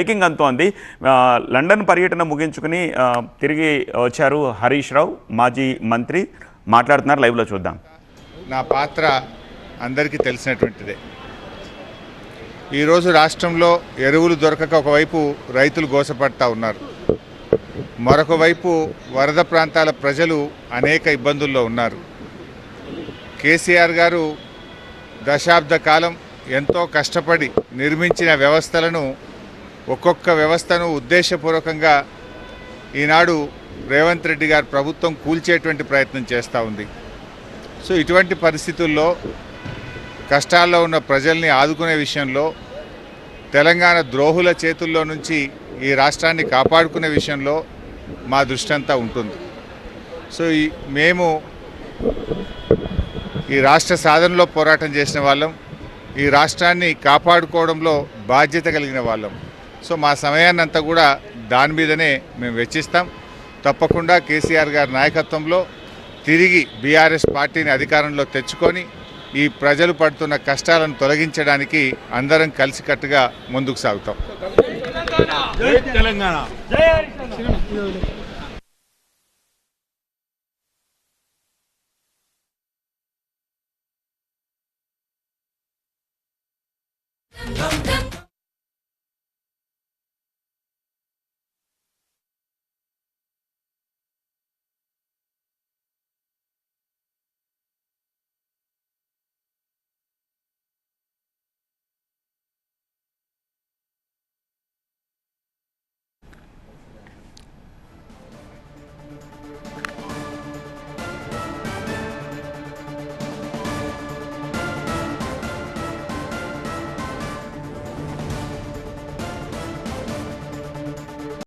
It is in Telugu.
బ్రేకింగ్ అంతోంది. లండన్ పర్యటన ముగించుకుని తిరిగి వచ్చారు హరీష్ రావు, మాజీ మంత్రి మాట్లాడుతున్నారు. లైవ్లో చూద్దాం. నా పాత్ర అందరికీ తెలిసినటువంటిదే. ఈరోజు రాష్ట్రంలో ఎరువులు దొరకక ఒకవైపు రైతులు గోసపడతా ఉన్నారు, మరొక వైపు వరద ప్రాంతాల ప్రజలు అనేక ఇబ్బందుల్లో ఉన్నారు. కేసీఆర్ గారు దశాబ్ద కాలం ఎంతో కష్టపడి నిర్మించిన వ్యవస్థలను, ఒక్కొక్క వ్యవస్థను ఉద్దేశపూర్వకంగా ఈనాడు రేవంత్ రెడ్డి గారి ప్రభుత్వం కూల్చేటువంటి ప్రయత్నం చేస్తూ ఉంది. సో ఇటువంటి పరిస్థితుల్లో కష్టాల్లో ఉన్న ప్రజల్ని ఆదుకునే విషయంలో, తెలంగాణ ద్రోహుల చేతుల్లో నుంచి ఈ రాష్ట్రాన్ని కాపాడుకునే విషయంలో మా దృష్టి అంతా ఉంటుంది. సో మేము ఈ రాష్ట్ర సాధనలో పోరాటం చేసిన వాళ్ళం, ఈ రాష్ట్రాన్ని కాపాడుకోవడంలో బాధ్యత కలిగిన వాళ్ళం. సో మా సమయాన్ని అంతా కూడా దాని మీదనే మేము వెచ్చిస్తాం. తప్పకుండా కేసీఆర్ గారి నాయకత్వంలో తిరిగి బీఆర్ఎస్ పార్టీని అధికారంలో తెచ్చుకొని ఈ ప్రజలు పడుతున్న కష్టాలను తొలగించడానికి అందరం కలిసికట్టుగా ముందుకు సాగుతాం.